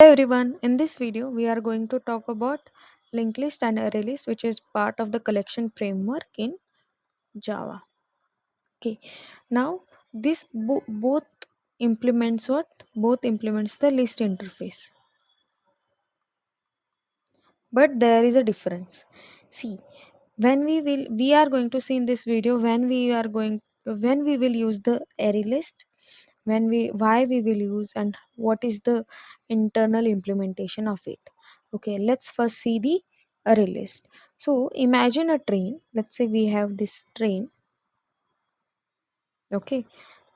everyone, in this video we are going to talk about linked list and array list, which is part of the collection framework in Java. Okay, now this both implements what? Both implements the list interface, but there is a difference. See, we are going to see in this video when we will use the array list, why we will use, and what is the internal implementation of it. Okay, let's first see the array list. So imagine a train. Let's say we have this train. Okay,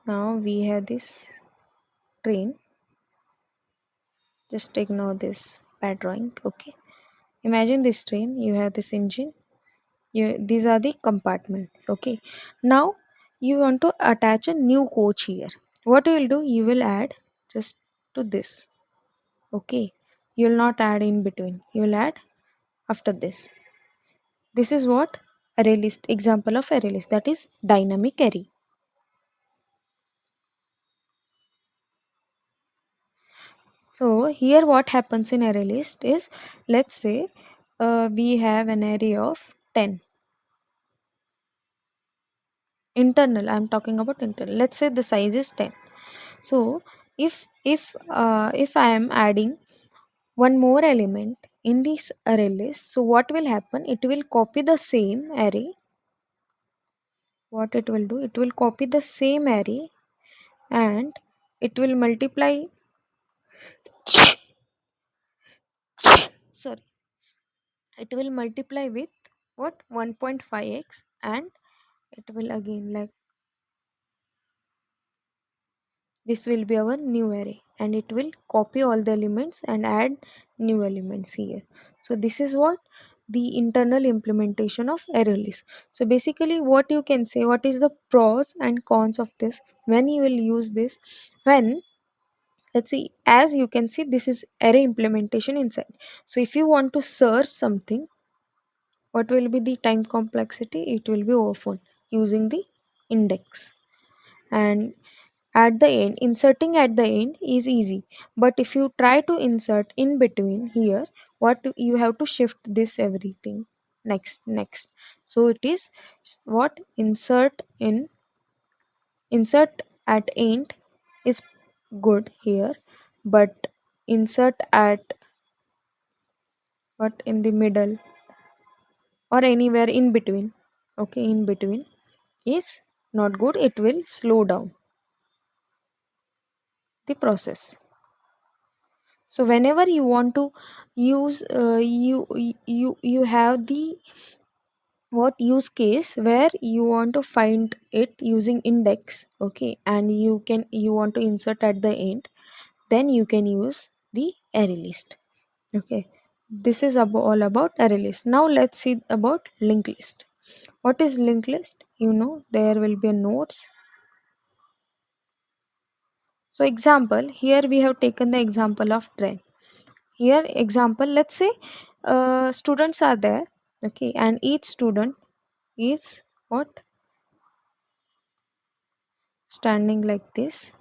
now we have this train. Just ignore this bad drawing. Okay, imagine this train. You have this engine. These are the compartments. Okay, now you want to attach a new coach here. What you will do, you will add just to this. Okay, you will not add in between, you will add after this. This is what array list, example of array list, that is dynamic array. So here what happens in array list is, let's say we have an array of 10. Internal, I'm talking about internal. Let's say the size is 10. So if I am adding one more element in this array list, so what will happen, it will copy the same array. What it will do, it will copy the same array and it will multiply, sorry, it will multiply with what, 1.5x, and it will again, like, this will be our new array and it will copy all the elements and add new elements here. So this is what the internal implementation of array list. So basically what you can say, what is the pros and cons of this when you will use this, when, let's see, as you can see, this is array implementation inside. So if you want to search something, what will be the time complexity, it will be often using the index. And at the end, inserting at the end is easy, but if you try to insert in between here, you have to shift this everything next. So it is what, insert at end is good here, but insert at what, in the middle or anywhere in between, okay, in between is not good. It will slow down the process. So whenever you want to use, you have the what use case where you want to find it using index, okay, and you want to insert at the end, then you can use the array list. Okay, this is all about array list. Now let's see about linked list. What is linked list? There will be a nodes. So example, here we have taken the example of train. Here example, let's say students are there, okay, and each student is what, standing like this,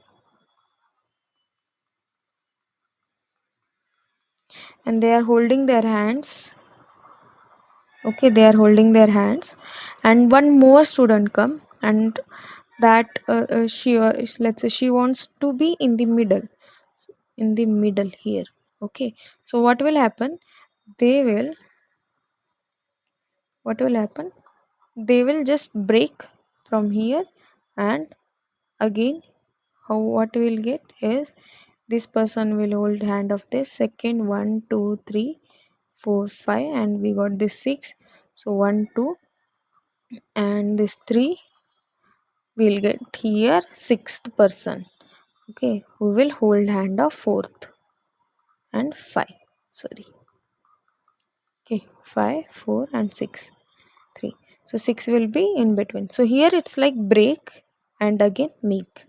and they are holding their hands. Okay, they are holding their hands, and one more student come, and that let's say she wants to be in the middle here. Okay, so they will what will happen, they will just break from here, and again, how what we will get is, this person will hold hand of this second, 1 2 3 4 5, and we got this 6. So 1 2 and this 3, we'll get here sixth person, okay, who will hold hand of fourth and 5, sorry, okay, 5 4 and 6 3. So 6 will be in between. So here it's like break and again make.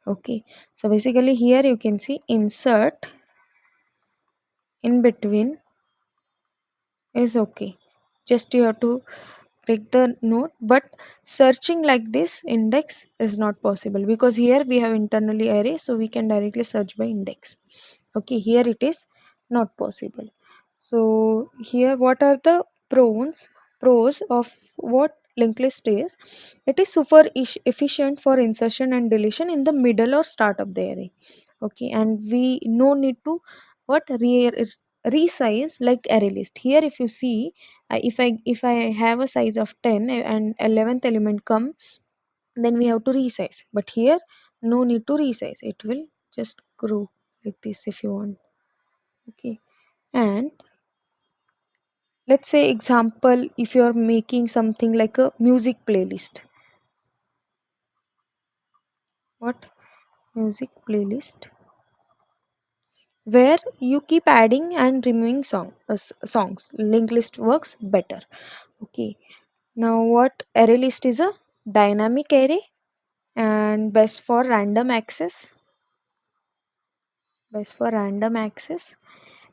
Okay, so basically here you can see insert in between is okay. Just you have to click the node, but searching like this index is not possible because here we have internally array, so we can directly search by index. Okay, here it is not possible. So here what are the pros of what linked list is? It is super efficient for insertion and deletion in the middle or start of the array. Okay, and we no need to what resize like array list. Here if you see, if I have a size of 10 and 11th element come, then we have to resize, but here no need to resize, it will just grow like this if you want. Okay, and let's say example, if you're making something like a music playlist, what music playlist, where you keep adding and removing songs, linked list works better. Okay, now what array list is a dynamic array and best for random access,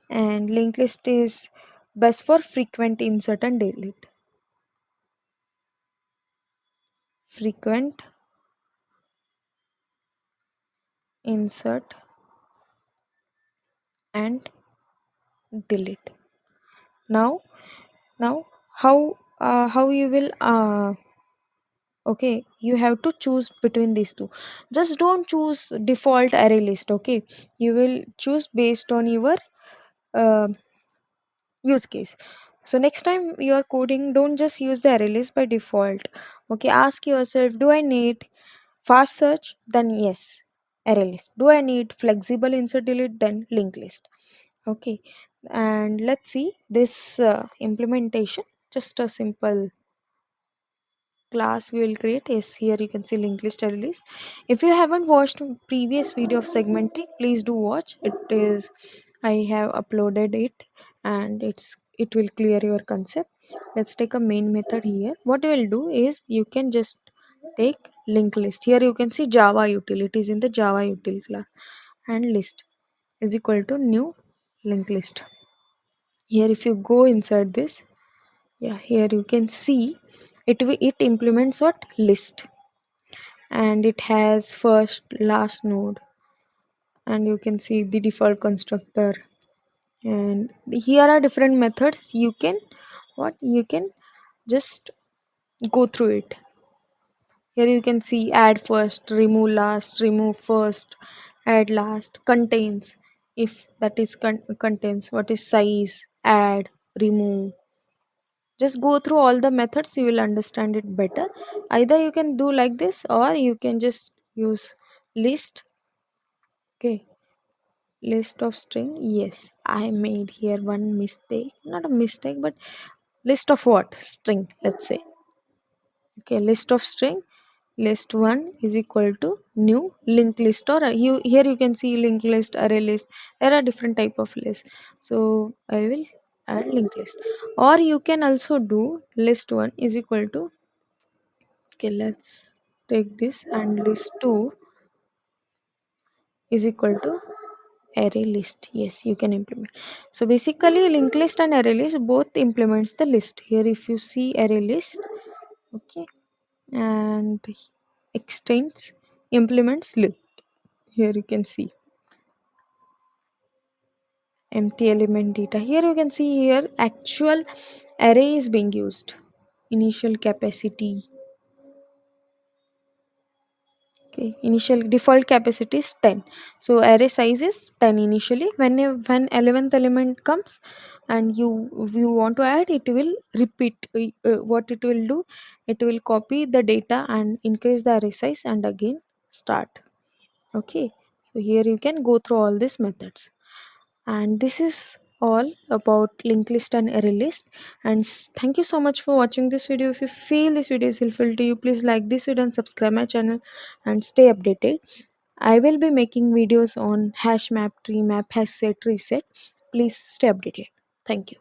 and linked list is best for frequent insert and delete. Frequent insert and delete. Now now how you will okay, you have to choose between these two. Just don't choose default array list. Okay, you will choose based on your uh, use case. So next time you are coding, don't just use the array list by default. Okay, ask yourself, do I need fast search? Then yes, array list. Do I need flexible insert delete? Then linked list. Okay, and let's see this implementation. Just a simple class we will create is here. You can see linked list, array list. If you haven't watched previous video of segmenting, please do watch it. Is I have uploaded it, and it will clear your concept. Let's take a main method here. What you will do is you can just take linked list. Here you can see Java util, it is in the Java util class, and list is equal to new linked list. Here if you go inside this, yeah, here you can see it implements what list, and it has first last node, and you can see the default constructor, and here are different methods. You can what you can just go through it. Here you can see add first, remove last, remove first, add last, contains, if that is contains, what is size, add, remove. Just go through all the methods, you will understand it better. Either you can do like this, or you can just use list. Okay, list of string. Yes, I made here one mistake, not a mistake, but list of what string, let's say. Okay, list of string, list 1 is equal to new linked list, or you here you can see linked list, array list. There are different type of lists, so I will add linked list. Or you can also do list 1 is equal to, okay, let's take this, and list 2 is equal to array list. Yes, you can implement. So basically linked list and array list both implements the list. Here if you see array list, okay, and extends implements list. Here you can see empty element data. Here you can see here actual array is being used. Initial capacity. Okay, initial default capacity is 10. So array size is 10 initially. When 11th element comes and you want to add, it will repeat. What it will do, it will copy the data and increase the array size and again start. Okay, so here you can go through all these methods. And this is all about linked list and array list. And thank you so much for watching this video. If you feel this video is helpful to you, please like this video and subscribe my channel and stay updated. I will be making videos on hash map, tree map, hash set, reset. Please stay updated. Thank you.